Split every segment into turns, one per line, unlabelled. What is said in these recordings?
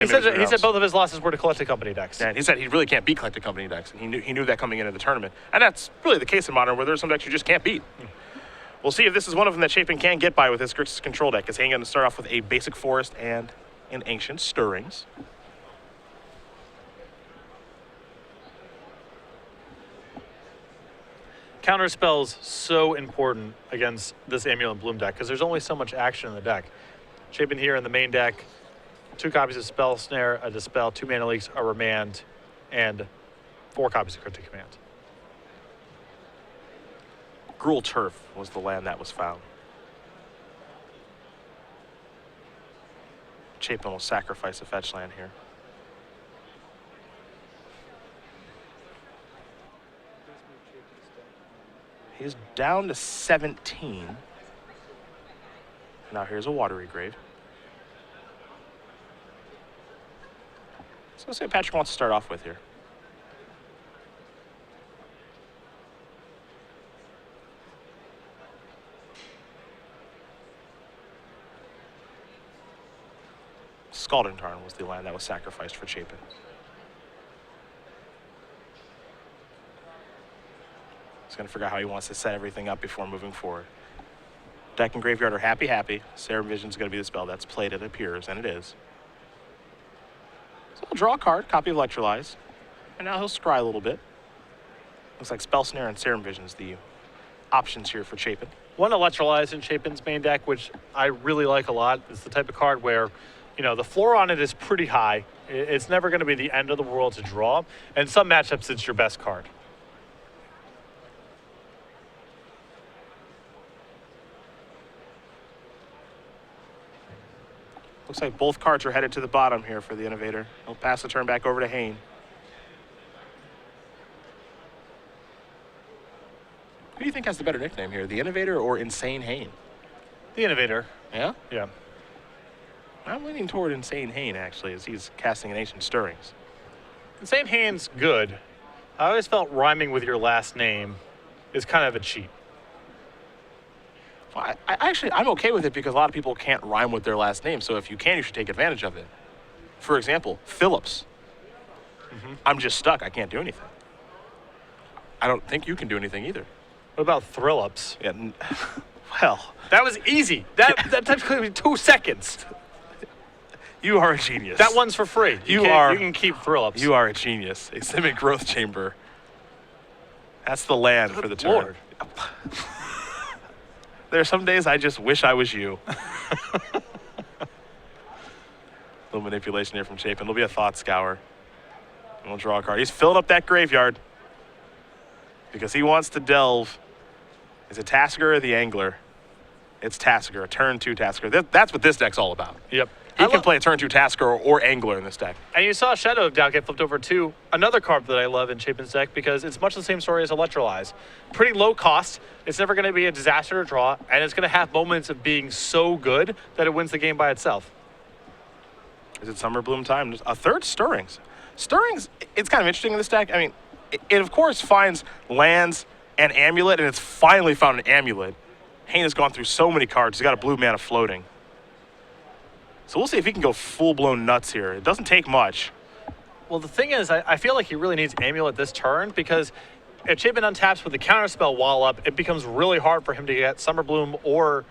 He said both of his losses were to collected company decks.
And he said he really can't beat collected company decks, and he knew that coming into the tournament. And that's really the case in Modern, where there's some decks you just can't beat. We'll see if this is one of them that Chapin can get by with his Grixis control deck. Is Hayne going to start off with a basic forest and an ancient stirrings?
Counter spells so important against this Amulet Bloom deck because there's only so much action in the deck. Chapin here in the main deck, 2 copies of Spell Snare, a Dispel, 2 Mana Leaks, a Remand, and 4 copies of Cryptic Command.
Gruul Turf was the land that was found. Chapin will sacrifice a fetch land here. He's down to 17. Now here's a Watery Grave. So let's see what Patrick wants to start off with here. Scalding Tarn was the land that was sacrificed for Chapin. He's going to figure out how he wants to set everything up before moving forward. Deck and graveyard are happy. Serum Vision's going to be the spell that's played, it appears, and it is. So he'll draw a card, copy of Electrolyze, and now he'll scry a little bit. Looks like Spell Snare and Serum Vision's the options here for Chapin.
One Electrolyze in Chapin's main deck, which I really like a lot. It's the type of card where, you know, the floor on it is pretty high. It's never going to be the end of the world to draw. And some matchups, it's your best card.
Looks like both cards are headed to the bottom here for the Innovator. He'll pass the turn back over to Hayne. Who do you think has the better nickname here, the Innovator or Insane Hayne?
The Innovator.
Yeah?
Yeah.
I'm leaning toward Insane Hayne, actually, as he's casting an Ancient Stirrings.
Insane Hayne's good. I always felt rhyming with your last name is kind of a cheat.
Well, I'm okay with it because a lot of people can't rhyme with their last name, so if you can, you should take advantage of it. For example, Phillips. I'm just stuck. I can't do anything. I don't think you can do anything either.
What about Thrillups?
Yeah, well.
That was easy. That took me 2 seconds.
You are a genius.
That one's for free. You can keep Thrillups.
You are a genius. A Simic Growth Chamber. That's the land for the turn.
Lord.
There are some days I just wish I was you. Little manipulation here from Chapin. It'll be a Thought Scour. And we'll draw a card. He's filling up that graveyard because he wants to delve. Is it Tasker or the Angler? It's Tasker, a turn 2 Tasker. That's what this deck's all about.
Yep.
He can play a turn 2 Tasker or Angler in this deck.
And you saw Shadow of Doubt get flipped over to another card that I love in Chapin's deck because it's much the same story as Electrolyze. Pretty low cost. It's never going to be a disaster to draw, and it's going to have moments of being so good that it wins the game by itself.
Is it Summer Bloom time? A third Stirrings. Stirrings, it's kind of interesting in this deck. I mean, it of course finds lands and Amulet, and it's finally found an Amulet. Hayne has gone through so many cards. He's got a blue mana floating. So we'll see if he can go full-blown nuts here. It doesn't take much.
Well, the thing is, I feel like he really needs Amulet this turn because if Chapin untaps with the counterspell wall up, it becomes really hard for him to get Summer Bloom or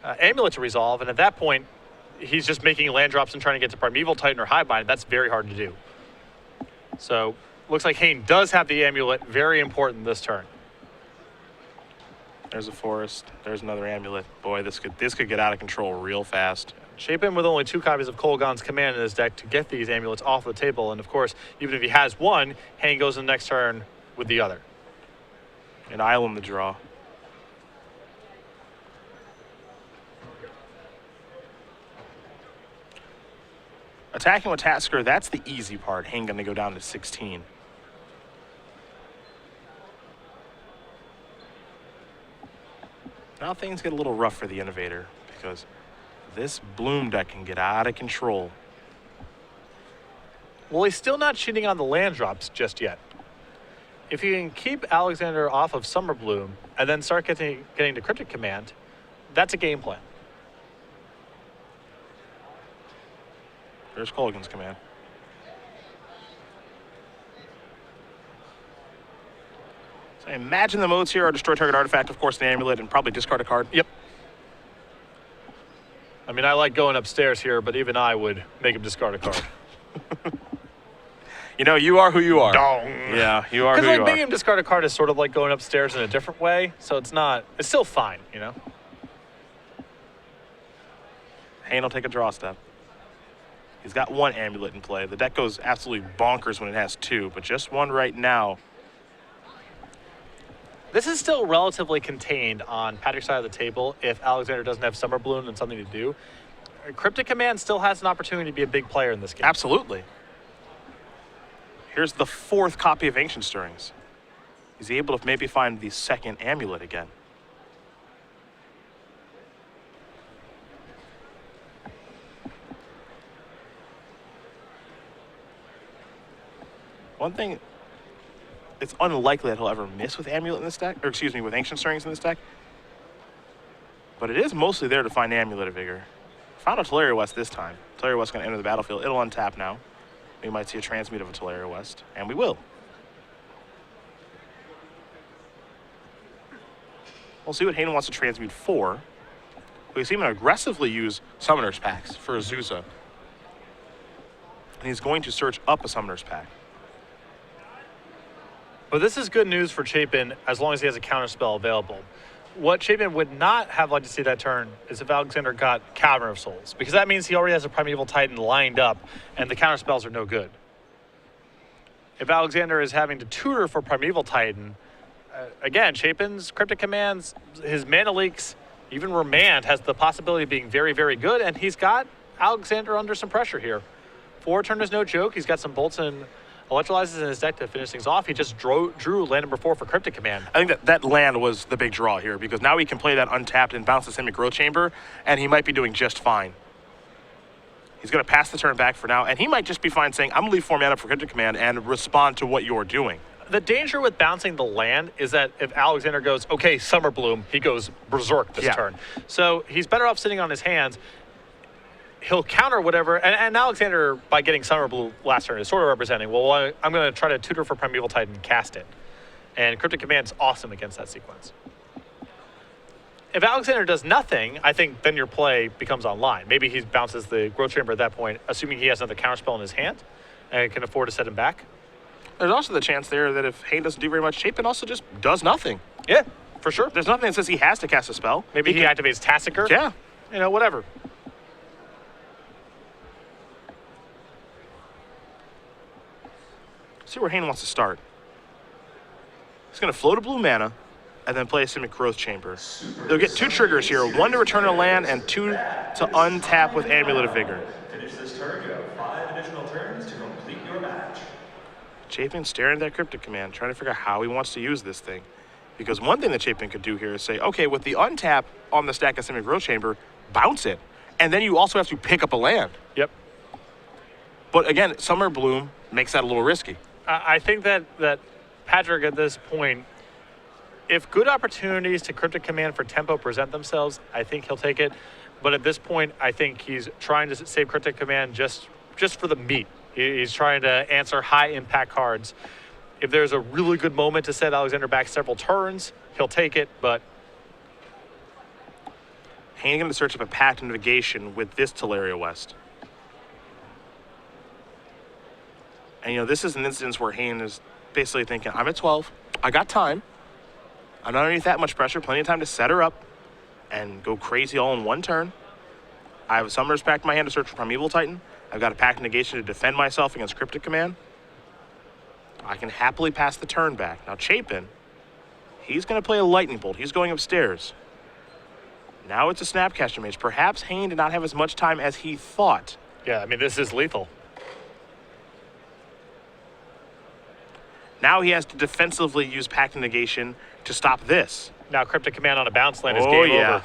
Amulet to resolve. And at that point, he's just making land drops and trying to get to Primeval Titan or Highbind. That's very hard to do. So looks like Hayne does have the Amulet. Very important this turn.
There's a Forest. There's another Amulet. Boy, this could get out of control real fast.
Chapin with only 2 copies of Kolaghan's Command in his deck to get these amulets off the table. And of course, even if he has one, Hayne goes in the next turn with the other.
And Island the draw. Attacking with Tasker, that's the easy part. Hayne going to go down to 16. Now things get a little rough for the Innovator because this Bloom deck can get out of control.
Well, he's still not cheating on the land drops just yet. If you can keep Alexander off of Summer Bloom and then start getting to Cryptic Command, that's a game plan.
There's Colgan's command. So I imagine the modes here are destroy target artifact, of course, an amulet, and probably discard a card.
Yep. I mean, I like going upstairs here, but even I would make him discard a card.
You know, you are who you are.
Dong.
Yeah, you are who
Because
you
making
are.
him discard a card is sort of like going upstairs in a different way, so it's still fine, you know?
Hayne will take a draw step. He's got one amulet in play. The deck goes absolutely bonkers when it has two, but just one right now.
This is still relatively contained on Patrick's side of the table if Alexander doesn't have Summer Bloom and something to do. Cryptic Command still has an opportunity to be a big player in this game.
Absolutely. Here's the fourth copy of Ancient Stirrings. He's able to maybe find the second amulet again. One thing, it's unlikely that he'll ever miss with Amulet in this deck, or excuse me, with Ancient Stirrings in this deck. But it is mostly there to find Amulet of Vigor. Found a Teleria West this time. Teleria West going to enter the battlefield. It'll untap now. We might see a transmute of a Teleria West, and we will. We'll see what Hayne wants to transmute for. We see him aggressively use Summoner's Packs for Azusa. And he's going to search up a Summoner's Pack.
But this is good news for Chapin as long as he has a counterspell available. What Chapin would not have liked to see that turn is if Alexander got Cavern of Souls, because that means he already has a Primeval Titan lined up, and the counterspells are no good. If Alexander is having to tutor for Primeval Titan, again, Chapin's Cryptic Commands, his Mana Leaks, even Remand has the possibility of being very, very good, and he's got Alexander under some pressure here. 4 turn is no joke. He's got some bolts and electrolyzes in his deck to finish things off. He just drew land number 4 for Cryptic Command.
I think that land was the big draw here, because now he can play that untapped and bounce the Simic Growth Chamber, and he might be doing just fine. He's going to pass the turn back for now, and he might just be fine saying, I'm going to leave 4 mana for Cryptic Command and respond to what you're doing.
The danger with bouncing the land is that if Alexander goes, okay, Summer Bloom, he goes berserk this turn. So he's better off sitting on his hands. He'll counter whatever, and Alexander, by getting Summer Blue last turn, is sort of representing, well, I'm going to try to tutor for Primeval Titan and cast it. And Cryptic Command is awesome against that sequence. If Alexander does nothing, I think then your play becomes online. Maybe he bounces the Growth Chamber at that point, assuming he has another counterspell in his hand, and can afford to set him back.
There's also the chance there that if Hayne doesn't do very much, Chapin also just does nothing.
Yeah, for sure.
There's nothing that says he has to cast a spell.
Maybe he activates Tassiker.
Yeah.
You know, whatever.
See where Hayne wants to start. He's going to float a blue mana and then play a Simic Growth Chamber. They'll get 2 triggers here, 1 to return a land and 2 to untap with Amulet of Vigor.
Finish this turn, you have 5 additional turns to complete your match.
Chapin staring at that Cryptic Command, trying to figure out how he wants to use this thing. Because one thing that Chapin could do here is say, okay, with the untap on the stack of Simic Growth Chamber, bounce it. And then you also have to pick up a land.
Yep.
But again, Summer Bloom makes that a little risky.
I think that Patrick at this point, if good opportunities to Cryptic Command for tempo present themselves, I think he'll take it. But at this point, I think he's trying to save Cryptic Command just for the meat. He's trying to answer high impact cards. If there's a really good moment to set Alexander back several turns, he'll take it, but
Hayne going to search up a Pact of Negation with this Teleria West. And, you know, this is an instance where Hayne is basically thinking, I'm at 12. I got time. I'm not underneath that much pressure. Plenty of time to set her up and go crazy all in 1 turn. I have a Summoner's Pact in my hand to search for Primeval Titan. I've got a Pact of Negation to defend myself against Cryptic Command. I can happily pass the turn back. Now, Chapin, he's going to play a Lightning Bolt. He's going upstairs. Now it's a Snapcaster Mage. Perhaps Hayne did not have as much time as he thought.
yeah, I mean, this is lethal.
Now he has to defensively use Pact of Negation to stop this.
Now Cryptic Command on a bounce land is game over.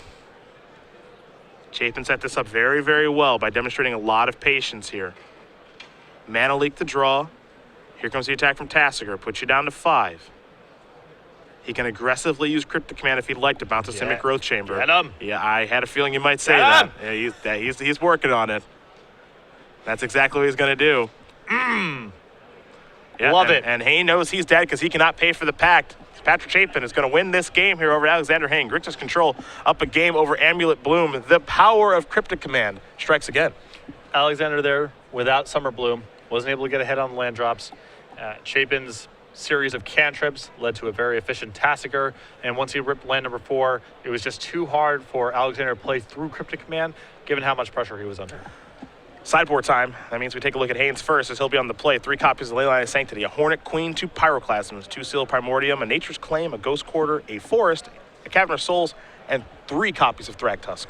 Chapin set this up very, very well by demonstrating a lot of patience here. Mana Leak the draw. Here comes the attack from Tassiger. Puts you down to 5. He can aggressively use Cryptic Command if he'd like to bounce a Simic Growth Chamber.
Get him.
Yeah, I had a feeling you might say
Get
that. Yeah, he's working on it. That's exactly what he's going to do. Yeah,
Love it.
And Hayne knows he's dead because he cannot pay for the pact. Patrick Chapin is going to win this game here over Alexander Hayne. Grixis Control up a game over Amulet Bloom. The power of Cryptic Command strikes again.
Alexander there without Summer Bloom. Wasn't able to get ahead on the land drops. Chapin's series of cantrips led to a very efficient Tassiger. And once he ripped land number 4, it was just too hard for Alexander to play through Cryptic Command, given how much pressure he was under.
Sideboard time. That means we take a look at Haynes first, as he'll be on the play. 3 copies of Leyline of Sanctity, a Hornet Queen, 2 Pyroclasms, 2 Seal Primordium, a Nature's Claim, a Ghost Quarter, a Forest, a Cavern of Souls, and 3 copies of Thragtusk.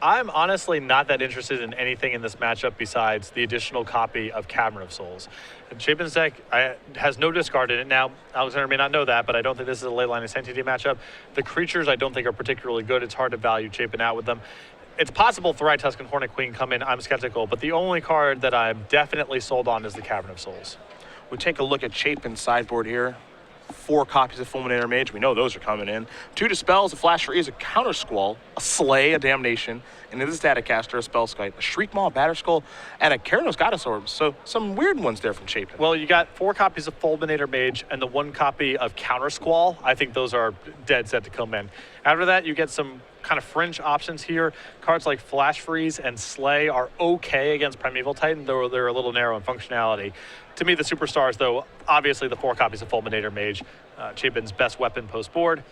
I'm honestly not that interested in anything in this matchup besides the additional copy of Cavern of Souls. Chapin's deck has no discard in it. Now, Alexander may not know that, but I don't think this is a Leyline of Sanctity matchup. The creatures I don't think are particularly good. It's hard to value Chapin out with them. It's possible Thragtusk and Hornet Queen come in. I'm skeptical, but the only card that I'm definitely sold on is the Cavern of Souls.
We take a look at Chapin's sideboard here. 4 copies of Fulminator Mage. We know those are coming in. 2 Dispels, a Flash Freeze, a Counter Squall, a Slay, a Damnation, and this Staticaster, a Spellskite, a Shriek Maw, a Batterskull, and a Keranos Goddess Orb. So some weird ones there from Chapin.
Well, you got 4 copies of Fulminator Mage and the 1 copy of Counter Squall. I think those are dead set to come in. After that, you get some kind of fringe options here. Cards like Flash Freeze and Slay are okay against Primeval Titan, though they're a little narrow in functionality. To me, the superstars, though, obviously the 4 copies of Fulminator Mage, Chapin's best weapon post-board,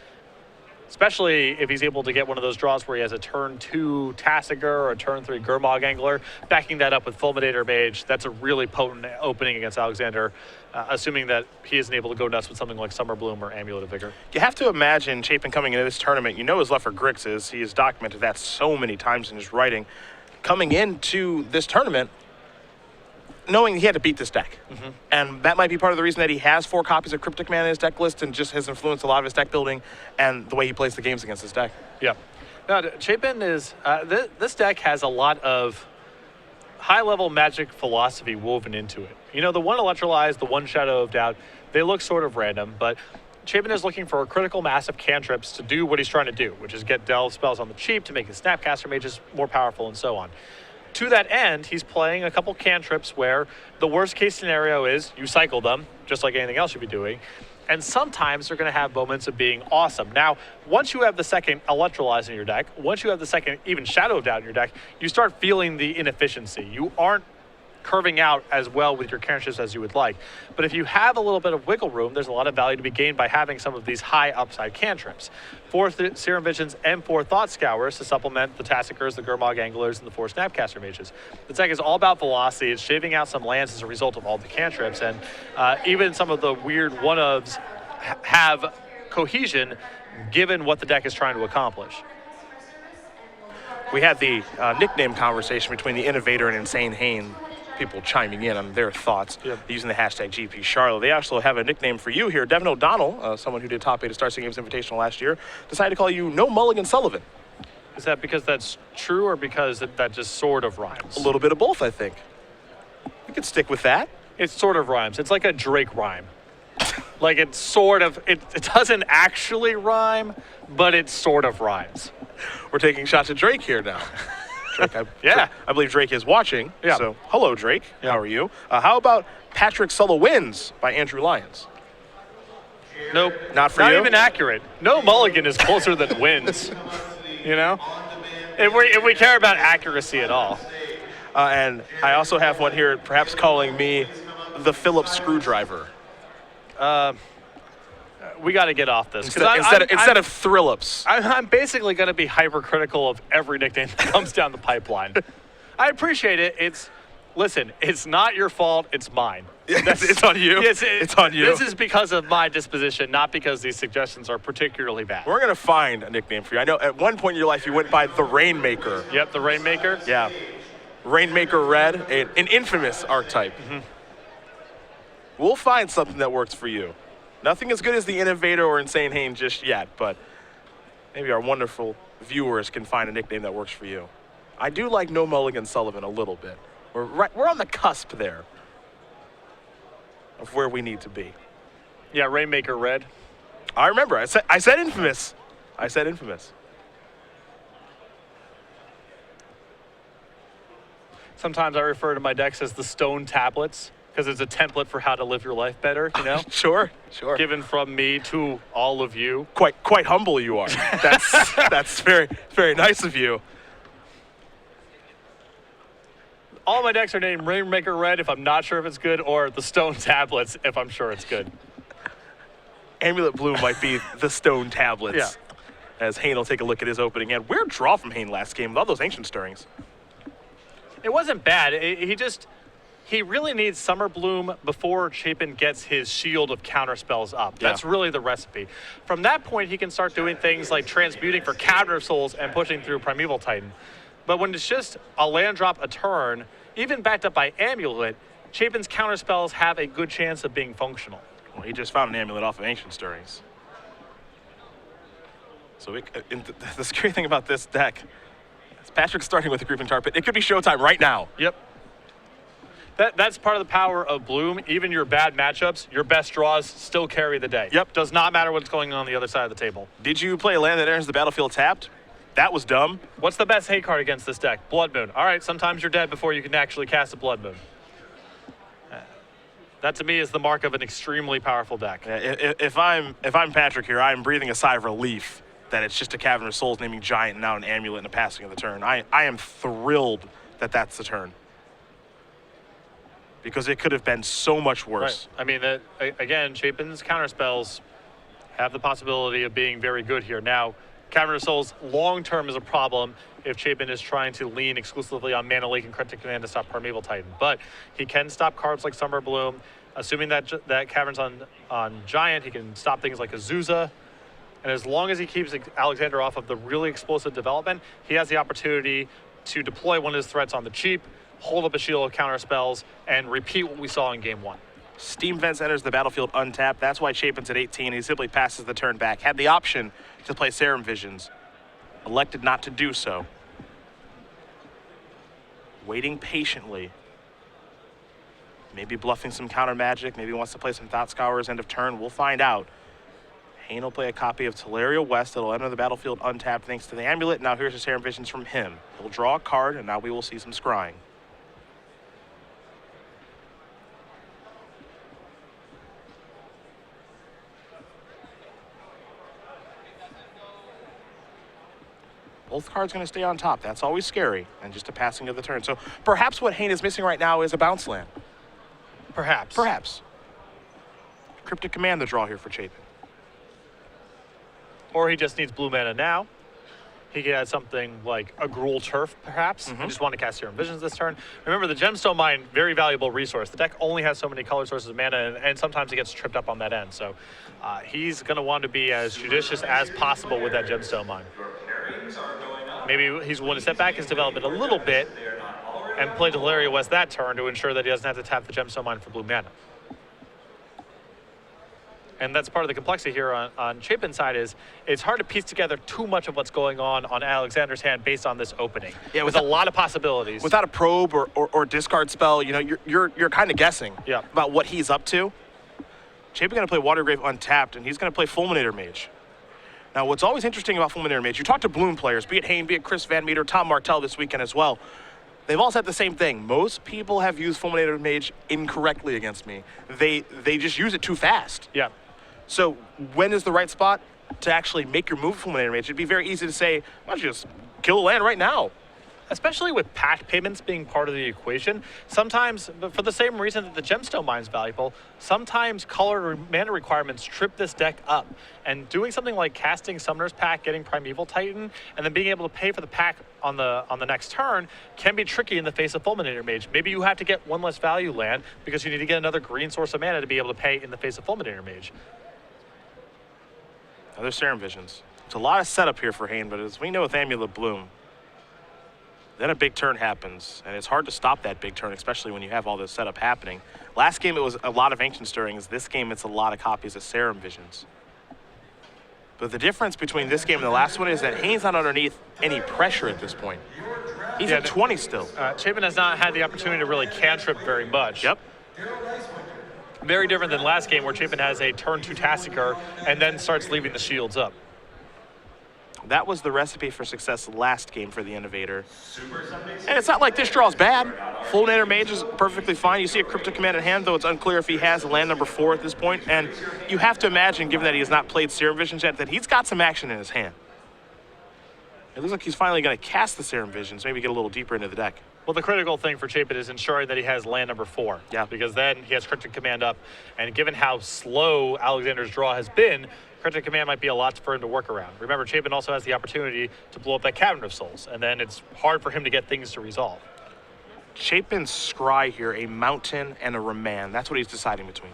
especially if he's able to get one of those draws where he has a turn 2 Tassiger or a turn 3 Gurmag Angler, backing that up with Fulminator Mage. That's a really potent opening against Alexander, assuming that he isn't able to go nuts with something like Summer Bloom or Amulet of Vigor.
You have to imagine Chapin coming into this tournament. You know his love for Grixis. He has documented that so many times in his writing. Coming into this tournament, knowing he had to beat this deck. And that might be part of the reason that he has 4 copies of Cryptic Mana in his deck list and just has influenced a lot of his deck building and the way he plays the games against his deck.
Yeah. Now, Chapin is, this deck has a lot of high-level Magic philosophy woven into it. You know, the 1 Electrolyze, the 1 Shadow of Doubt, they look sort of random, but Chapin is looking for a critical mass of cantrips to do what he's trying to do, which is get Delve spells on the cheap to make his Snapcaster Mages more powerful and so on. To that end, he's playing a couple cantrips where the worst case scenario is you cycle them, just like anything else you'd be doing, and sometimes they're going to have moments of being awesome. Now, once you have the second Electrolyze in your deck, once you have the second even Shadow of Doubt in your deck, you start feeling the inefficiency. You aren't curving out as well with your cantrips as you would like. But if you have a little bit of wiggle room, there's a lot of value to be gained by having some of these high upside cantrips. 4 Serum Visions and 4 Thought Scours to supplement the Tassikers, the Gurmag Anglers, and the 4 Snapcaster Mages. The deck is all about velocity. It's shaving out some lands as a result of all the cantrips, and even some of the weird one-ofs have cohesion given what the deck is trying to accomplish.
We had the nickname conversation between the Innovator and Insane Hayne. People chiming in on their thoughts using the hashtag GPCharlotte. They also have a nickname for you here. Devin O'Donnell, someone who did top 8 of Star City Games Invitational last year, decided to call you No Mulligan Sullivan.
Is that because that's true or because that just sort of rhymes?
A little bit of both, I think. We could stick with that.
It sort of rhymes. It's like a Drake rhyme. Like it sort of, it doesn't actually rhyme, but it sort of rhymes.
We're taking shots at Drake here now. Drake, I believe Drake is watching.
Yeah.
So, hello, Drake. Yeah. How are you? How about Patrick Sulla Wins by Andrew Lyons?
Nope.
Not for you?
Not even accurate. No Mulligan is closer than wins. You know? If we care about accuracy at all.
And I also have one here, perhaps calling me the Phillips Screwdriver.
We got to get off this.
Instead of Thrillips.
I'm basically going to be hypercritical of every nickname that comes down the pipeline. I appreciate it. Listen, it's not your fault. It's mine.
It's on you.
Yes,
it's on you.
This is because of my disposition, not because these suggestions are particularly bad.
We're going to find a nickname for you. I know at one point in your life you went by the Rainmaker.
Yep, the Rainmaker.
Yeah. Rainmaker Red, an infamous archetype. We'll find something that works for you. Nothing as good as the Innovator or Insane Hayne just yet, but maybe our wonderful viewers can find a nickname that works for you. I do like No Mulligan Sullivan a little bit. We're on the cusp there of where we need to be.
Yeah, Rainmaker Red.
I remember. I said infamous. I said infamous.
Sometimes I refer to my decks as the stone tablets because it's a template for how to live your life better, you know?
Sure.
Given from me to all of you.
Quite humble you are. That's very, very nice of you.
All my decks are named Rainmaker Red if I'm not sure if it's good, or the Stone Tablets if I'm sure it's good.
Amulet Bloom might be the stone tablets.
Yeah.
As Hayne will take a look at his opening hand. Weird draw from Hayne last game with all those Ancient Stirrings.
It wasn't bad. He really needs Summer Bloom before Chapin gets his shield of counter spells up. That's really the recipe. From that point, he can start doing things like transmuting for counter souls and pushing through Primeval Titan. But when it's just a land drop a turn, even backed up by Amulet, Chapin's counter spells have a good chance of being functional.
Well, he just found an Amulet off of Ancient Stirrings. So the scary thing about this deck is Patrick's starting with a Creeping Tar Pit. It could be showtime right now.
Yep. That's part of the power of Bloom. Even your bad matchups, your best draws still carry the day.
Yep.
Does not matter what's going on the other side of the table.
Did you play a land that enters the battlefield tapped? That was dumb.
What's the best hate card against this deck? Blood Moon. All right, sometimes you're dead before you can actually cast a Blood Moon. That to me is the mark of an extremely powerful deck.
If I'm Patrick here, I'm breathing a sigh of relief that it's just a Cavern of Souls naming Giant and now an Amulet and a passing of the turn. I am thrilled that that's the turn. Because it could have been so much worse.
Right. I mean, again, Chapin's counterspells have the possibility of being very good here. Now, Cavern of Souls long-term is a problem if Chapin is trying to lean exclusively on Mana Leak and Cryptic Command to stop Primeval Titan. But he can stop cards like Summer Bloom. Assuming that Cavern's on Giant, he can stop things like Azusa. And as long as he keeps Alexander off of the really explosive development, he has the opportunity to deploy one of his threats on the cheap, hold up a shield of counter spells, and repeat what we saw in game one.
Steam Vents enters the battlefield untapped. That's why Chapin's at 18. He simply passes the turn back. Had the option to play Serum Visions. Elected not to do so. Waiting patiently. Maybe bluffing some counter magic. Maybe wants to play some Thought Scourers end of turn. We'll find out. Hayne will play a copy of Teleria West. It'll enter the battlefield untapped thanks to the Amulet. Now here's the Serum Visions from him. He'll draw a card, and now we will see some scrying. Both cards going to stay on top. That's always scary, and just a passing of the turn. So perhaps what Hayne is missing right now is a bounce land.
Perhaps.
Perhaps. Cryptic Command the draw here for Chapin.
Or he just needs blue mana now. He could add something like a Gruul Turf, perhaps. I just want to cast Serum Visions this turn. Remember, the Gemstone Mine, very valuable resource. The deck only has so many color sources of mana, and sometimes it gets tripped up on that end. So he's going to want to be as judicious as possible with that Gemstone Mine. Maybe he's willing to step back his development a little bit and play Teleria West that turn to ensure that he doesn't have to tap the Gemstone Mine for blue mana. And that's part of the complexity here on Chapin's side is it's hard to piece together too much of what's going on Alexander's hand based on this opening. Yeah, with a lot of possibilities.
Without a probe or discard spell, you know, you're kind of guessing about what he's up to. Chapin's going to play Watergrave untapped, and he's going to play Fulminator Mage. Now, what's always interesting about Fulminator Mage, you talk to Bloom players, be it Hayne, be it Chris Van Meter, Tom Martell this weekend as well. They've all said the same thing. Most people have used Fulminator Mage incorrectly against me. They just use it too fast.
Yeah.
So when is the right spot to actually make your move Fulminator Mage? It'd be very easy to say, why don't you just kill a land right now?
Especially with pact payments being part of the equation, sometimes, but for the same reason that the Gemstone Mine is valuable, sometimes color mana requirements trip this deck up. And doing something like casting Summoner's Pact, getting Primeval Titan, and then being able to pay for the pack on the next turn can be tricky in the face of Fulminator Mage. Maybe you have to get one less value land because you need to get another green source of mana to be able to pay in the face of Fulminator Mage.
Other Serum Visions. It's a lot of setup here for Hayne, but as we know with Amulet Bloom, then a big turn happens, and it's hard to stop that big turn, especially when you have all this setup happening. Last game, it was a lot of Ancient Stirrings. This game, it's a lot of copies of Serum Visions. But the difference between this game and the last one is that Hayne's not underneath any pressure at this point. He's at 20 still.
Chapin has not had the opportunity to really cantrip very much.
Yep.
Very different than last game where Chapin has a turn 2 Tassiker and then starts leaving the shields up.
That was the recipe for success last game for the Innovator.
Super Sunday
And it's not like this draw is bad. Fulminator Mage is perfectly fine. You see a Cryptic Command in hand, though it's unclear if he has land number 4 at this point. And you have to imagine, given that he has not played Serum Visions yet, that he's got some action in his hand. It looks like he's finally going to cast the Serum Visions, maybe get a little deeper into the deck.
Well, the critical thing for Chapin is ensuring that he has land number 4.
Yeah.
Because then he has Cryptic Command up, and given how slow Alexander's draw has been, Cryptic Command might be a lot for him to work around. Remember, Chapin also has the opportunity to blow up that Cavern of Souls, and then it's hard for him to get things to resolve.
Chapin's scry here, a Mountain and a Remand. That's what he's deciding between.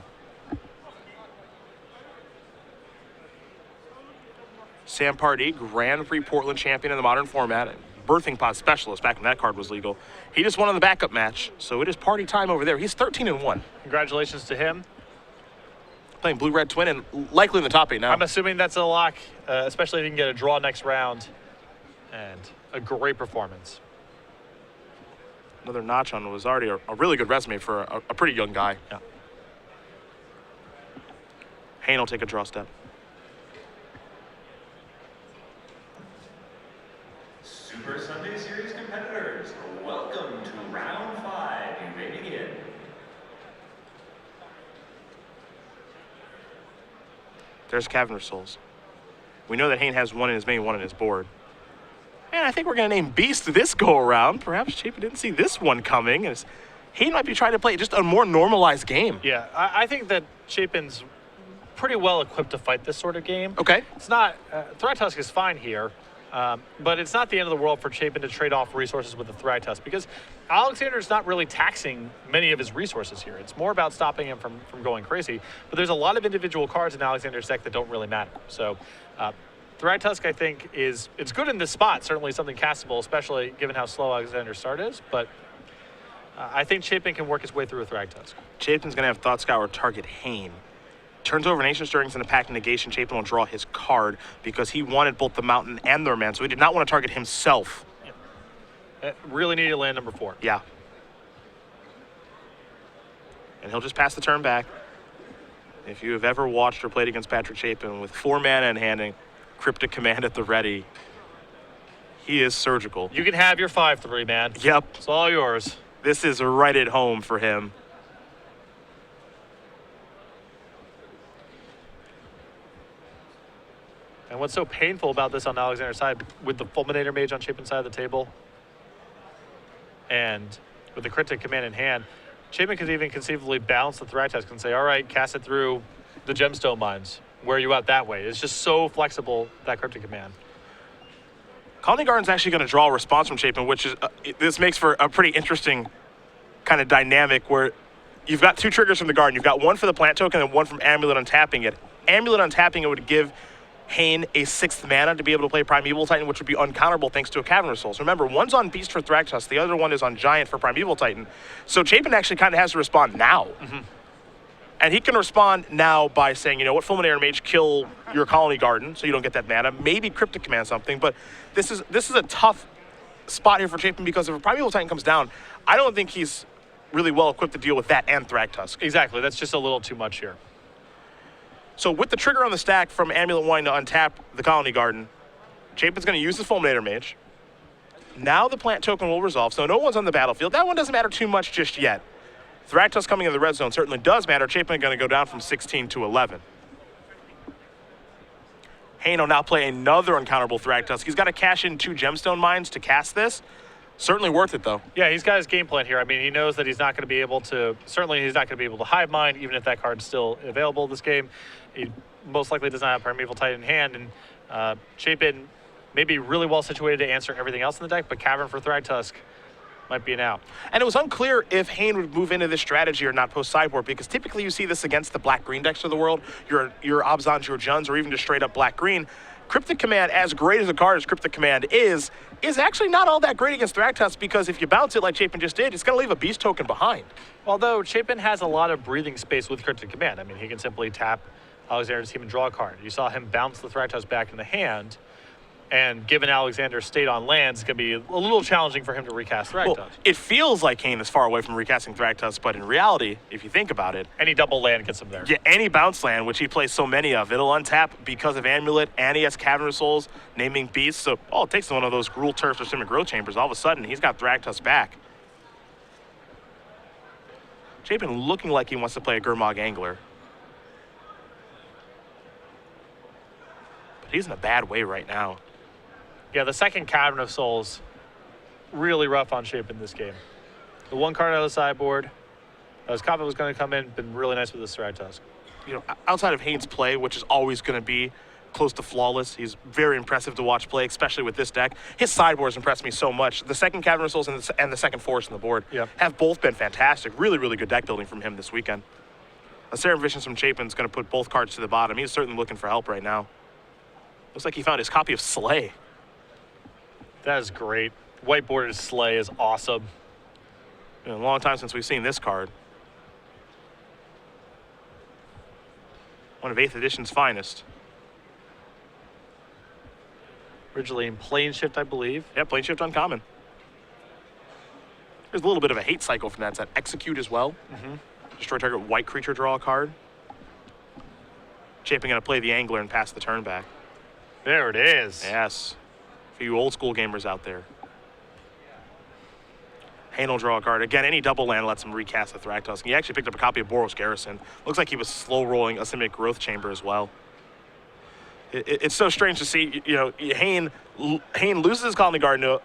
Sam Pardee, Grand Prix Portland champion in the modern format, birthing pod specialist back when that card was legal. He just won in the backup match, so it is party time over there. He's 13-1.
Congratulations to him.
Playing Blue-Red Twin and likely in the top 8 now.
I'm assuming that's a lock, especially if you can get a draw next round, and a great performance.
Another notch on was already a really good resume for a pretty young guy.
Yeah.
Hayne will take a draw step.
Super Sunday Series competitors, welcome to round 5. You may begin.
There's Cavern of Souls. We know that Hayne has 1 in his main, 1 in his board. And I think we're going to name Beast this go-around. Perhaps Chapin didn't see this one coming. As Hayne might be trying to play just a more normalized game.
Yeah, I think that Chapin's pretty well equipped to fight this sort of game.
Okay.
It's not, Thragtusk is fine here, but it's not the end of the world for Chapin to trade off resources with the Thragtusk, because Alexander's not really taxing many of his resources here. It's more about stopping him from going crazy, but there's a lot of individual cards in Alexander's deck that don't really matter. So Thragtusk, I think, it's good in this spot, certainly something castable, especially given how slow Alexander's start is, but I think Chapin can work his way through a Thragtusk.
Chapin's going to have Thought Scour target Hayne. Turns over Nation Stirrings and a Pact Negation. Chapin will draw his card because he wanted both the Mountain and the Remand, so he did not want to target himself.
Really needed land number 4.
Yeah. And he'll just pass the turn back. If you have ever watched or played against Patrick Chapin with 4 mana in hand and Cryptic Command at the ready, he is surgical.
You can have your 5/3, man.
Yep.
It's all yours.
This is right at home for him.
And what's so painful about this on Alexander's side, with the Fulminator Mage on Chapin's side of the table, and with the Cryptic Command in hand, Chapin could even conceivably balance the Thragtusk and say, all right, cast it through the Gemstone Mines. Where are you out that way? It's just so flexible, that Cryptic Command.
Colony Garden's actually going to draw a response from Chapin, which is, this makes for a pretty interesting kind of dynamic where you've got 2 triggers from the Garden. You've got 1 for the plant token and 1 from Amulet untapping it. Amulet untapping it would give Hayne a 6th mana to be able to play Primeval Titan, which would be uncounterable thanks to a Cavern of Souls. Remember, one's on Beast for Thragtusk, the other one is on Giant for Primeval Titan. So Chapin actually kind of has to respond now. Mm-hmm. And he can respond now by saying, you know what, Fulminator Mage, kill your Colony Garden so you don't get that mana. Maybe Cryptic Command something, but this is a tough spot here for Chapin because if a Primeval Titan comes down, I don't think he's really well equipped to deal with that and Thragtusk.
Exactly, that's just a little too much here.
So with the trigger on the stack from Amulet wanting to untap the Colony Garden, Chapin's going to use the Fulminator Mage. Now the plant token will resolve, so no one's on the battlefield. That one doesn't matter too much just yet. Thragtusk coming in the red zone certainly does matter. Chapin going to go down from 16 to 11. Hayne will now play another uncounterable Thragtusk. He's got to cash in 2 Gemstone Mines to cast this. Certainly worth it, though.
Yeah, he's got his game plan here. I mean, he knows that he's not going to be able to, certainly he's not going to be able to hive mind, even if that card's still available this game. He most likely does not have Primeval Titan in hand, and Chapin may be really well situated to answer everything else in the deck, but Cavern for Thragtusk might be an out.
And it was unclear if Hayne would move into this strategy or not post-sideboard, because typically you see this against the black-green decks of the world, your Abzans, your Juns, or even just straight-up black-green. Cryptic Command, as great as a card as Cryptic Command is actually not all that great against Thragtusk, because if you bounce it like Chapin just did, it's going to leave a Beast token behind.
Although Chapin has a lot of breathing space with Cryptic Command. I mean, he can simply tap Alexander's team and draw a card. You saw him bounce the Thragtusk back in the hand, And given Alexander stayed on lands, it's going to be a little challenging for him to recast Thragtusk.
Well, it feels like Hayne is far away from recasting Thragtusk, but in reality, if you think about it,
Any double land gets him there.
yeah, any bounce land, which he plays so many of, it'll untap because of Amulet, and he has Cavernous Souls, naming beasts. So all it takes is one of those Gruul Turfs or Simic Growth Chambers. All of a sudden, he's got Thragtusk back. Chapin looking like he wants to play a Gurmag Angler. But he's in a bad way right now.
Yeah, the second Cavern of Souls, really rough on Chapin this game. The one card out of the sideboard, as Chapin was going to come in, been really nice with this Thragtusk.
You know, outside of Hayne's play, which is always going to be close to flawless, he's very impressive to watch play, especially with this deck. His sideboards impressed me so much. The second Cavern of Souls and the second Force on the board have both been fantastic. Really, really good deck building from him this weekend. A Seraph Visions from Chapin's going to put both cards to the bottom. He's certainly looking for help right now. Looks like he found his copy of Slay.
That is great. Whiteboarded Slay is awesome.
You know, a long time since we've seen this card. One of 8th edition's finest.
Originally in Plane Shift, I believe.
Yeah, Plane Shift uncommon. There's a little bit of a hate cycle from that. It's that Execute as well. Destroy target white creature, draw a card. Chapin going to play the Angler and pass the turn back.
There it is.
Yes. For you old school gamers out there. Hayne will draw a card. Again, any double land lets him recast the Thragtusk. He actually picked up a copy of Boros Garrison. Looks like he was slow rolling a Simic Growth Chamber as well. It's so strange to see, you know, Hayne loses his Colony Garden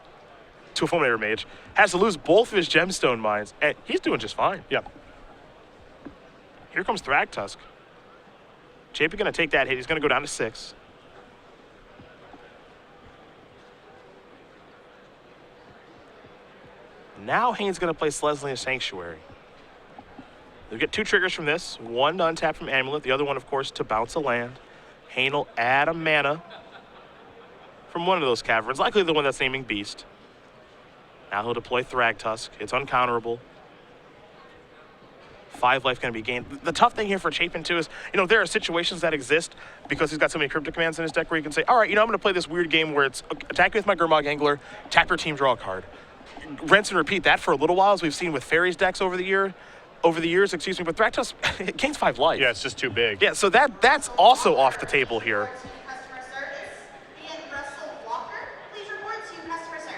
to a Fulminator Mage, has to lose both of his Gemstone Mines, and he's doing just fine.
Yep.
Here comes Thragtusk. Chapin going to take that hit. He's going to go down to 6. Now Hayne's going to play Slesley Sanctuary. They'll get 2 triggers from this. One to untap from Amulet. The other one, of course, to bounce a land. Hayne will add a mana from one of those caverns, likely the one that's naming Beast. Now he'll deploy Thragtusk. It's uncounterable. 5 life going to be gained. The tough thing here for Chapin, too, is, you know, there are situations that exist because he's got so many Cryptic Commands in his deck where you can say, all right, you know, I'm going to play this weird game where it's attack me with my Gurmag Angler, tap your team, draw a card. Rinse and repeat that for a little while, as we've seen with Fairies decks over the years, but Thragtusk, it gains 5 life.
Yeah, it's just too big.
Yeah, so that's also off the table here.
Customer service. And Russell Walker, please report to customer service.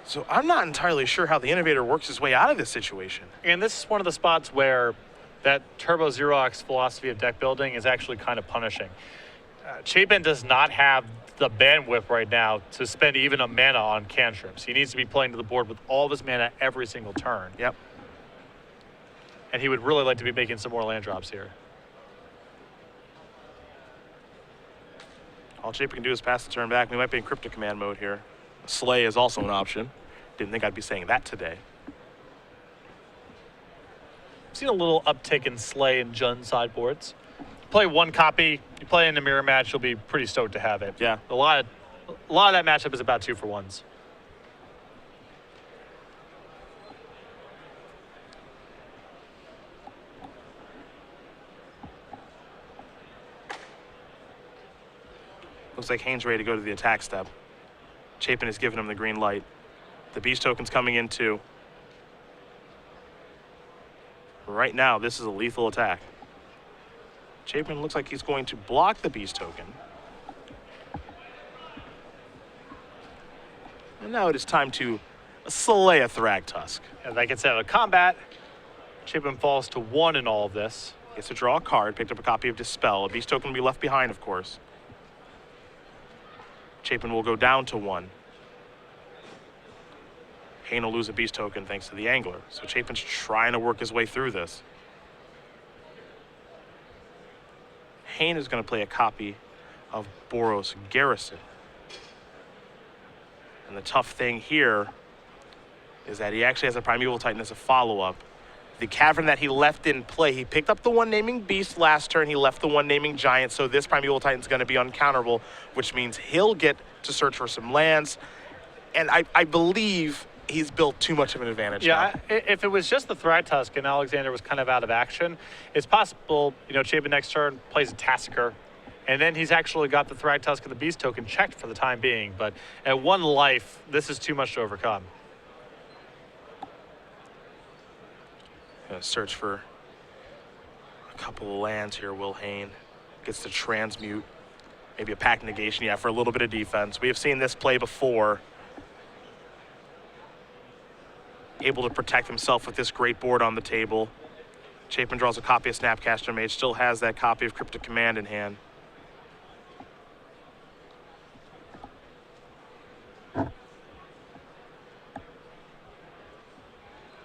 So I'm not entirely sure how the Innovator works his way out of this situation.
And this is one of the spots where that Turbo Xerox philosophy of deck building is actually kind of punishing. Chapin does not have the bandwidth right now to spend even a mana on cantrips. He needs to be playing to the board with all of his mana every single turn.
Yep.
And he would really like to be making some more land drops here.
All Chapin can do is pass the turn back. We might be in Cryptic Command mode here. Slay is also an option. Didn't think I'd be saying that today.
I've seen a little uptick in Slay and Jund sideboards. Play one copy, you play in a mirror match, you'll be pretty stoked to have it.
Yeah.
A lot of that matchup is about 2-for-1s.
Looks like Hayne's ready to go to the attack step. Chapin has given him the green light. The Beast token's coming in too. Right now, this is a lethal attack. Chapin looks like he's going to block the Beast token. And now it is time to slay a Thragtusk.
And that gets out of combat. Chapin falls to 1 in all of this.
Gets to draw a card, picked up a copy of Dispel. A Beast token will be left behind, of course. Chapin will go down to 1. Hayne will lose a Beast token thanks to the Angler. So Chapin's trying to work his way through this. Hayne is going to play a copy of Boros Garrison. And the tough thing here is that he actually has a Primeval Titan as a follow-up. The cavern that he left in play, he picked up the one naming Beast last turn, he left the one naming Giant, so this Primeval Titan's going to be uncounterable, which means he'll get to search for some lands. And I believe he's built too much of an advantage now.
If it was just the Thragtusk and Alexander was kind of out of action, it's possible, you know, Chapin next turn plays a Tassiker, And then he's actually got the Thrag Tusk and the Beast token checked for the time being. But at 1 life, this is too much to overcome.
Gonna search for a couple of lands here. Will Hayne gets to transmute, maybe a pack negation, yeah, for a little bit of defense. We have seen this play before. Able to protect himself with this great board on the table. Chapin draws a copy of Snapcaster Mage, still has that copy of Cryptic Command in hand.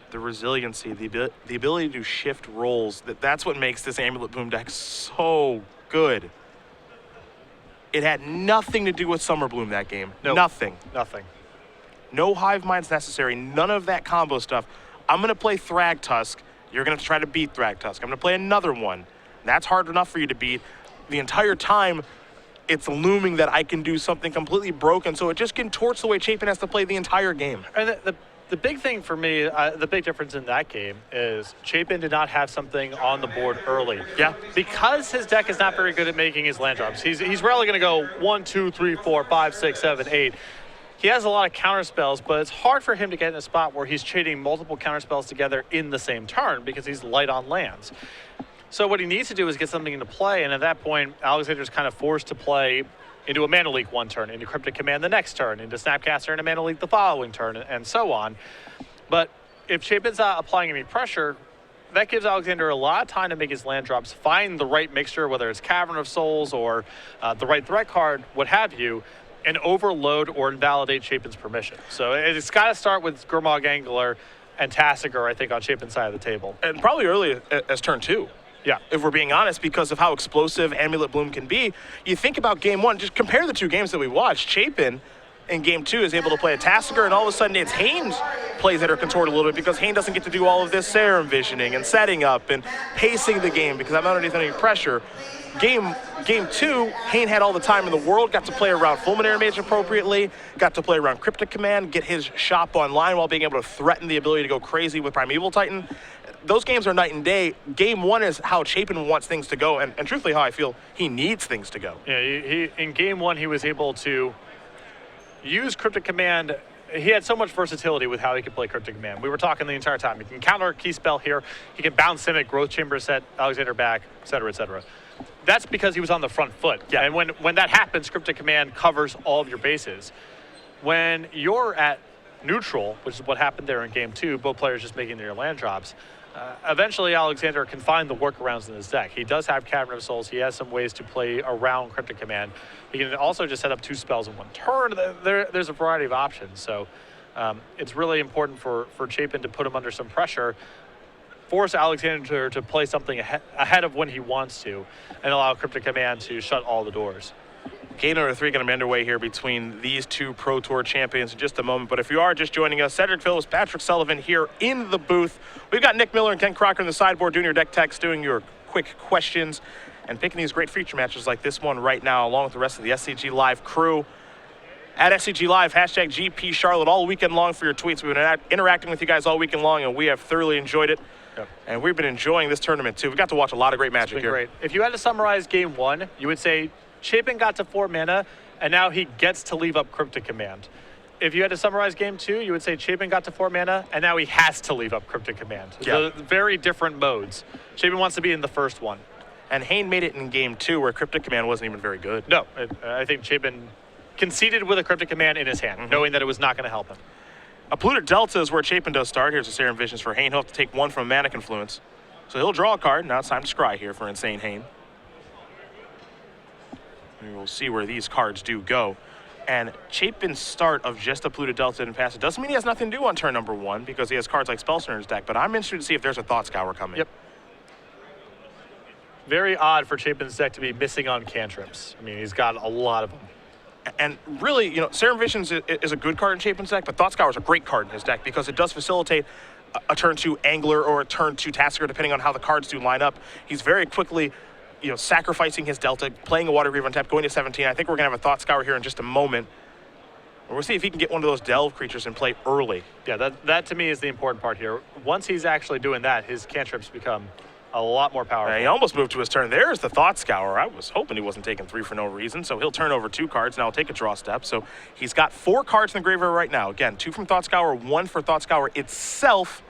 The resiliency, the ability to shift roles, that's what makes this Amulet Boom deck so good. It had nothing to do with Summer Bloom that game.
Nope.
Nothing.
Nothing.
No Hive Minds necessary, none of that combo stuff. I'm gonna play Thrag Tusk. You're gonna have to try to beat Thrag Tusk. I'm gonna play another one. That's hard enough for you to beat. The entire time, it's looming that I can do something completely broken, so it just contorts the way Chapin has to play the entire game.
And the big thing for me, the big difference in that game is Chapin did not have something on the board early.
Yeah.
Because his deck is not very good at making his land drops. He's rarely going to go 1, 2, 3, 4, 5, 6, 7, 8. He has a lot of counter spells, but it's hard for him to get in a spot where he's trading multiple counter spells together in the same turn because he's light on lands. So what he needs to do is get something into play, and at that point, Alexander's kind of forced to play into a Mana Leak one turn, into Cryptic Command the next turn, into Snapcaster and a Mana Leak the following turn, and so on. But if Chapin's not applying any pressure, that gives Alexander a lot of time to make his land drops, find the right mixture, whether it's Cavern of Souls or the right threat card, what have you, and overload or invalidate Chapin's permission. So it's got to start with Gurmag Angler and Tassiger, I think, on Chapin's side of the table.
And probably early as turn 2.
Yeah.
If we're being honest, because of how explosive Amulet Bloom can be. You think about game 1, just compare the 2 games that we watched. Chapin in game 2 is able to play a Tassiger, and all of a sudden it's Hayne's plays that are contorted a little bit because Hayne doesn't get to do all of this Serum Visioning and setting up and pacing the game because I'm not underneath any pressure. Game 2, Hayne had all the time in the world, got to play around Fulminary Mage appropriately, got to play around Cryptic Command, get his shop online while being able to threaten the ability to go crazy with Primeval Titan. Those games are night and day. Game 1 is how Chapin wants things to go, and truthfully how I feel he needs things to go.
Yeah, he in game 1, he was able to use Cryptic Command. He had so much versatility with how he could play Cryptic Command. We were talking the entire time. He can counter a key spell here. He can bounce Simic, Growth Chamber set Alexander back, et cetera, et cetera. That's because he was on the front foot.
Yeah.
And when that happens, Cryptic Command covers all of your bases. When you're at neutral, which is what happened there in game 2, both players just making their land drops, eventually Alexander can find the workarounds in his deck. He does have Cavern of Souls. He has some ways to play around Cryptic Command. He can also just set up 2 spells in 1 turn. There's a variety of options. So it's really important for Chapin to put him under some pressure, force Alexander to play something ahead of when he wants to, and allow Cryptic Command to shut all the doors.
Game number 3 going to be underway here between these 2 Pro Tour champions in just a moment. But if you are just joining us, Cedric Phillips, Patrick Sullivan here in the booth. We've got Nick Miller and Ken Crocker in the sideboard doing your deck techs, doing your quick questions, and picking these great feature matches like this one right now, along with the rest of the SCG Live crew. At SCG Live, hashtag GPCharlotte all weekend long for your tweets. We've been interacting with you guys all weekend long, and we have thoroughly enjoyed it.
Yep.
And we've been enjoying this tournament, too. We got to watch a lot of great magic here.
Great. If you had to summarize game 1, you would say Chapin got to 4 mana, and now he gets to leave up Cryptic Command. If you had to summarize game 2, you would say Chapin got to 4 mana, and now he has to leave up Cryptic Command.
Yeah.
Very different modes. Chapin wants to be in the first one.
And Hayne made it in game 2 where Cryptic Command wasn't even very good.
No, I think Chapin conceded with a Cryptic Command in his hand, knowing that it was not going to help him.
A Polluted Delta is where Chapin does start. Here's a Serum Visions for Hayne. He'll have to take 1 from Mana Confluence. So he'll draw a card. Now it's time to scry here for Insane Hayne. We will see where these cards do go. And Chapin's start of just a Polluted Delta and pass it doesn't mean he has nothing to do on turn number 1 because he has cards like Spellstorm in his deck, but I'm interested to see if there's a Thought Scour coming.
Yep. Very odd for Chapin's deck to be missing on cantrips. I mean, he's got a lot of them.
And really, you know, Serum Visions is a good card in Chapin's deck, but Thought Scour is a great card in his deck because it does facilitate a turn 2 Angler or a turn 2 Tassiger, depending on how the cards do line up. He's very quickly, you know, sacrificing his Delta, playing a Water Grave on tap, going to 17. I think we're going to have a Thought Scour here in just a moment. We'll see if he can get one of those Delve creatures and play early.
Yeah, that to me is the important part here. Once he's actually doing that, his cantrips become a lot more powerful.
He almost moved to his turn. There's the Thought Scour. I was hoping he wasn't taking 3 for no reason, so he'll turn over 2 cards. Now he'll take a draw step. So he's got 4 cards in the graveyard right now. Again, 2 from Thought Scour, 1 for Thought Scour itself,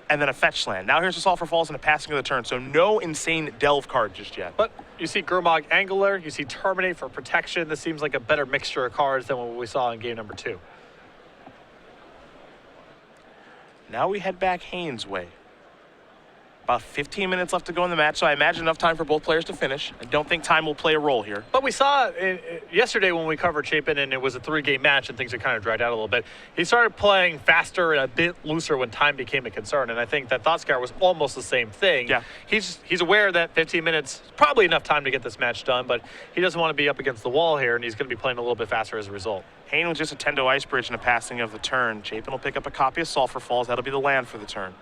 and then a fetch land. Now here's a Sulfur Falls and a passing of the turn, so no insane delve card just yet.
But you see Gurmag Angler, you see Terminate for protection. This seems like a better mixture of cards than what we saw in game number 2.
Now we head back Hayne's way. About 15 minutes left to go in the match, so I imagine enough time for both players to finish. I don't think time will play a role here.
But we saw yesterday when we covered Chapin and it was a 3-game match and things had kind of dragged out a little bit. He started playing faster and a bit looser when time became a concern. And I think that Thought Scour was almost the same thing.
Yeah.
He's aware that 15 minutes is probably enough time to get this match done, but he doesn't want to be up against the wall here, and he's going to be playing a little bit faster as a result.
Hayne with just a Tendo Ice Bridge and a passing of the turn. Chapin will pick up a copy of Sulfur Falls. That'll be the land for the turn.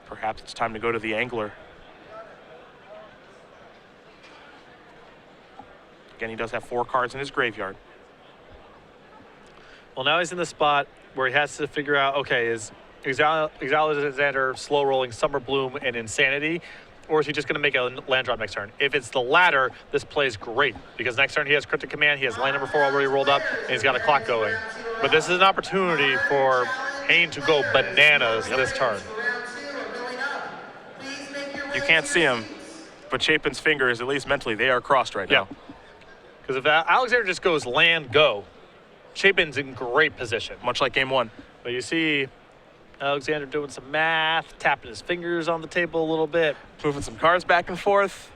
Perhaps it's time to go to the Angler. Again, he does have 4 cards in his graveyard.
Well, now he's in the spot where he has to figure out, okay, is Alexander slow rolling Summer Bloom and Insanity, or is he just going to make a land drop next turn? If it's the latter, this plays great, because next turn he has Cryptic Command, he has land number 4 already rolled up, and he's got a clock going. But this is an opportunity for Hayne to go bananas this turn.
You can't see him, but Chapin's fingers, at least mentally, they are crossed right now.
Because if Alexander just goes land, go, Chapin's in great position.
Much like game 1.
But you see Alexander doing some math, tapping his fingers on the table a little bit.
Moving some cards back and forth.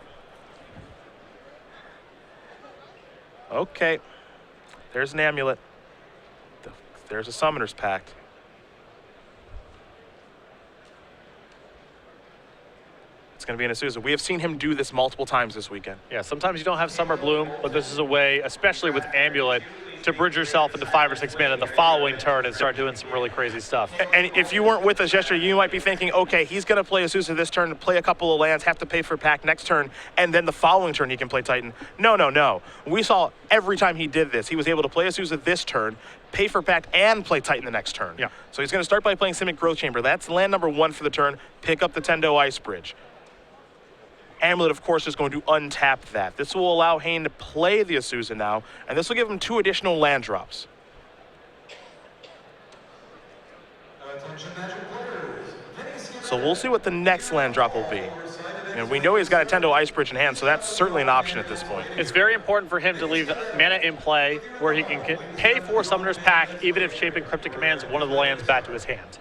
Okay. There's an amulet. There's a Summoner's Pact. It's going to be an Isuzu. We have seen him do this multiple times this weekend.
Yeah, sometimes you don't have Summer Bloom, but this is a way, especially with Amulet, to bridge yourself into 5 or 6 mana the following turn and start doing some really crazy stuff.
And if you weren't with us yesterday, you might be thinking, okay, he's going to play Isuzu this turn, play a couple of lands, have to pay for a pack next turn, and then the following turn he can play Titan. No, no, no. We saw every time he did this, he was able to play Isuzu this turn, pay for pack, and play Titan the next turn.
Yeah.
So he's going to start by playing Simic Growth Chamber. That's land number 1 for the turn. Pick up the Tendo Ice Bridge. Amulet, of course, is going to untap that. This will allow Hayne to play the Isuzu now, and this will give him 2 additional land drops. So we'll see what the next land drop will be. And we know he's got a Tendo Ice Bridge in hand, so that's certainly an option at this point.
It's very important for him to leave mana in play where he can pay for Summoner's Pack, even if Chapin Cryptic commands one of the lands back to his hand.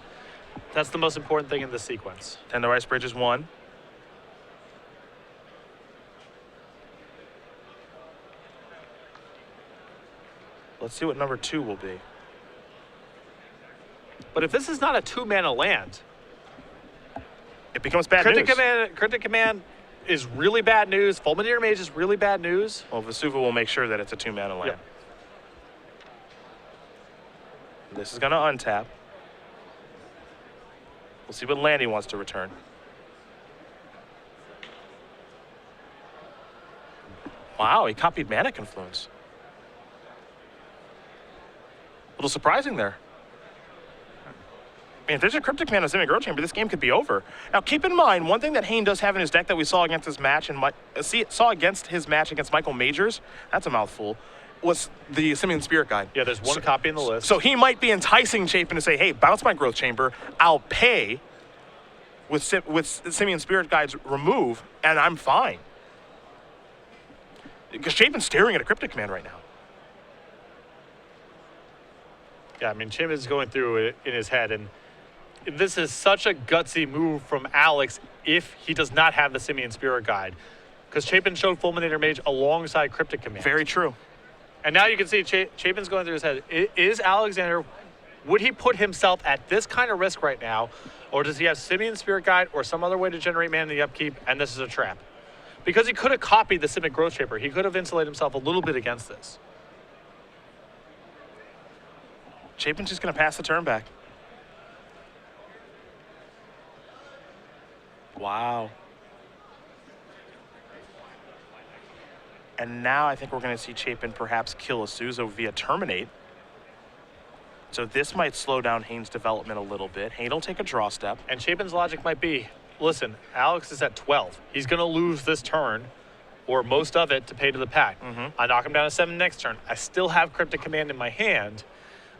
That's the most important thing in this sequence.
Tendo Ice Bridge is 1. Let's see what number 2 will be.
But if this is not a 2-mana land,
It becomes bad news.
Cryptic Command is really bad news. Fulminator Mage is really bad news.
Well, Vesuva will make sure that it's a 2-mana land.
Yeah.
This is going to untap. We'll see what land he wants to return. Wow, he copied Mana Confluence. A little surprising there. I mean, if there's a Cryptic Mana Simic Growth Chamber, this game could be over. Now, keep in mind, one thing that Hayne does have in his deck that we saw against his match and saw against his match against Michael Majors, that's a mouthful, was the Simian Spirit Guide.
Yeah, there's one copy in the list.
So he might be enticing Chapin to say, hey, bounce my Growth Chamber, I'll pay with Simian Spirit Guide's remove, and I'm fine. Because Chapin's staring at a Cryptic Command right now.
Yeah, I mean, Chapin's going through it in his head, and this is such a gutsy move from Alex if he does not have the Simian Spirit Guide. Because Chapin showed Fulminator Mage alongside Cryptic Command.
Very true.
And now you can see Chapin's going through his head. Is Alexander, would he put himself at this kind of risk right now, or does he have Simian Spirit Guide or some other way to generate mana in the upkeep, and this is a trap? Because he could have copied the Simic Growth Chamber. He could have insulated himself a little bit against this.
Chapin's just going to pass the turn back. Wow. And now I think we're going to see Chapin perhaps kill Isuzu via Terminate. So this might slow down Hayne's development a little bit. Hayne will take a draw step.
And Chapin's logic might be, listen, Alex is at 12. He's going to lose this turn or most of it to pay to the pack. I knock him down to 7 next turn. I still have Cryptic Command in my hand.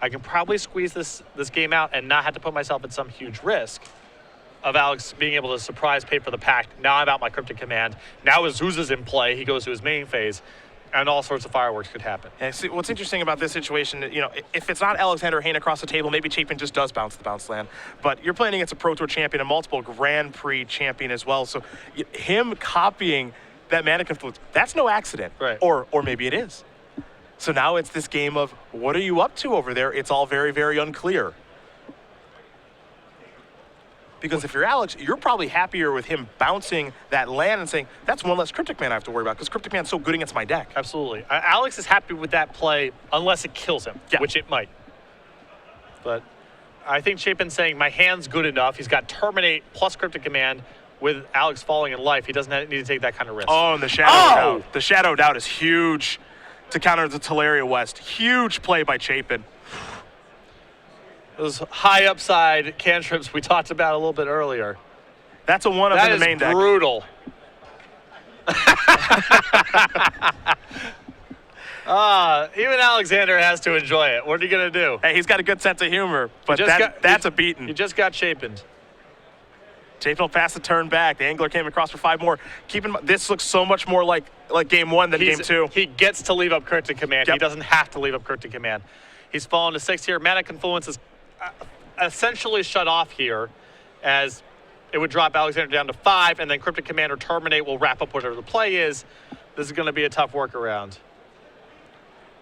I can probably squeeze this game out and not have to put myself at some huge risk of Alex being able to surprise pay for the pack. Now I'm out my Cryptic Command. Now Azusa's in play. He goes to his main phase, and all sorts of fireworks could happen.
And see, what's interesting about this situation, if it's not Alexander Hayne across the table, maybe Chapin just does bounce the bounce land. But you're playing against a Pro Tour champion, a multiple Grand Prix champion as well. So him copying that mana confluence, that's no accident.
Right.
Or maybe it is. So now it's this game of, what are you up to over there? It's all very, very unclear. Because if you're Alex, you're probably happier with him bouncing that land and saying, that's one less Cryptic Man I have to worry about, because Cryptic Man's so good against my deck.
Absolutely. Alex is happy with that play unless it kills him, which it might. But I think Chapin's saying, my hand's good enough. He's got Terminate plus Cryptic Command. With Alex falling in life, he doesn't need to take that kind of risk.
Oh, and the Shadow Doubt. The Shadow Doubt is huge to counter the Teleria West. Huge play by Chapin.
Those high upside cantrips we talked about a little bit earlier.
That's a one-up in the main deck.
That is brutal. Even Alexander has to enjoy it. What are you going to do?
Hey, he's got a good sense of humor, but that's a beating.
You just got Chapined.
Chapin will pass the turn back. The Angler came across for 5 more. Keep in mind, this looks so much more like game 1 than game 2.
He gets to leave up Cryptic Command.
Yep.
He doesn't have to leave up Cryptic Command. He's fallen to 6 here. Mana Confluence is essentially shut off here, as it would drop Alexander down to 5, and then Cryptic Command or Terminate will wrap up whatever the play is. This is going to be a tough workaround.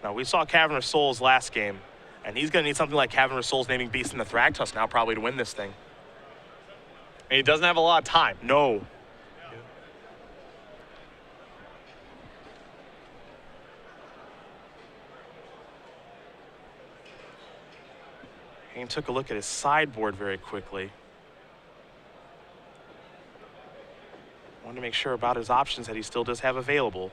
Now, we saw Cavernous Souls last game, and he's going to need something like Cavernous Souls naming Beast in the Thragtusk now probably to win this thing.
And he doesn't have a lot of time.
No. Hayne took a look at his sideboard very quickly. Wanted to make sure about his options that he still does have available.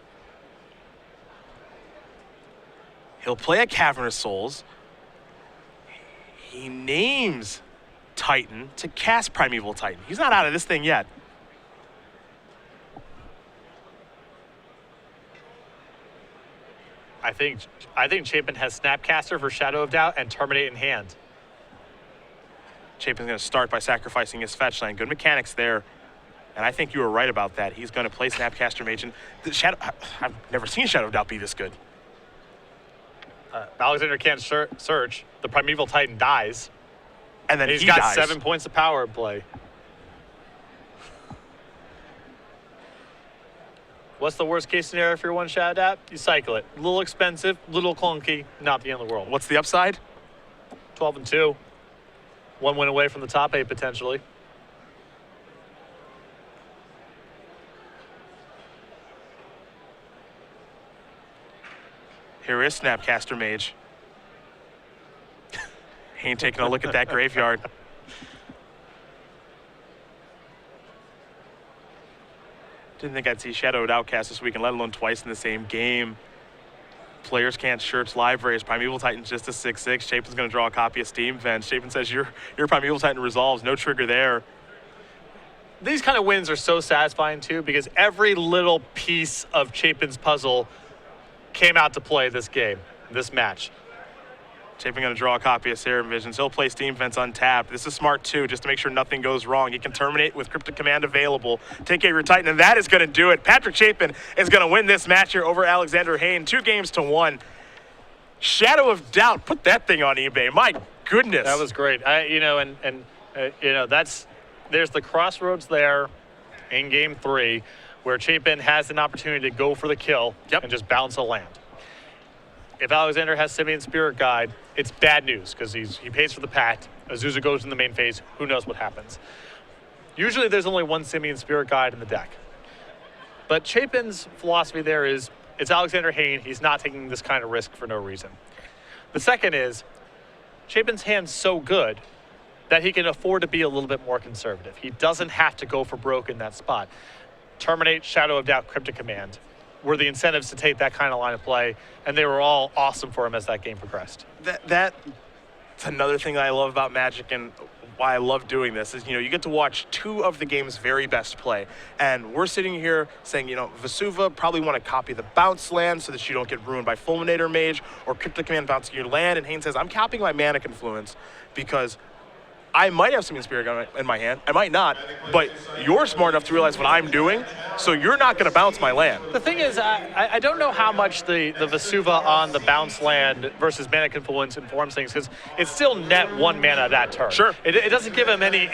He'll play a Cavernous Souls. He names Titan to cast Primeval Titan. He's not out of this thing yet.
I think Chapin has Snapcaster for Shadow of Doubt and Terminate in hand.
Chapin's going to start by sacrificing his fetch line. Good mechanics there. And I think you were right about that. He's going to play Snapcaster Mage. And I've never seen Shadow of Doubt be this good.
Alexander can't search. The Primeval Titan dies.
And then
he's
he
got
dies.
7 points of power in play. What's the worst case scenario for your one Shadow Doubt? You cycle it. A little expensive, a little clunky, not the end of the world.
What's the upside?
12-2. 1 win away from the top 8 potentially.
Here is Snapcaster Mage. Hayne taking a look at that graveyard. Didn't think I'd see Shadowed Outcast this weekend, let alone twice in the same game. Players can't search libraries. Primeval Titan's just a 6/6. Chapin's going to draw a copy of Steam Vents. Chapin says your Primeval Titan resolves. No trigger there.
These kind of wins are so satisfying too, because every little piece of Chapin's puzzle came out to play this game, this match.
Chapin going to draw a copy of Serum Visions. He'll play Steam Vents untapped. This is smart too, just to make sure nothing goes wrong. He can terminate with Cryptic Command available. Take care of your Titan, and that is going to do it. Patrick Chapin is going to win this match here over Alexander Hayne, 2-1. Shadow of Doubt, put that thing on eBay. My goodness.
That was great. There's the crossroads there in game 3 where Chapin has an opportunity to go for the kill and just bounce a land. If Alexander has Simian Spirit Guide, it's bad news because he pays for the pact. Azusa goes in the main phase. Who knows what happens? Usually there's only one Simian Spirit Guide in the deck. But Chapin's philosophy there is, it's Alexander Hayne. He's not taking this kind of risk for no reason. The second is, Chapin's hand's so good that he can afford to be a little bit more conservative. He doesn't have to go for broke in that spot. Terminate, Shadow of Doubt, Cryptic Command were the incentives to take that kind of line of play, and they were all awesome for him as that game progressed.
It's another thing that I love about Magic and why I love doing this is, you get to watch two of the game's very best play. And we're sitting here saying, Vesuva probably want to copy the bounce land so that you don't get ruined by Fulminator Mage or Cryptic Command bouncing your land. And Hayne says, I'm capping my Mana Confluence because I might have some Spirit Gun in my hand. I might not, but you're smart enough to realize what I'm doing, so you're not going to bounce my land.
The thing is, I don't know how much the Vesuva on the bounce land versus Mana Confluence informs things, because it's still net 1 mana that turn.
Sure.
It doesn't give him any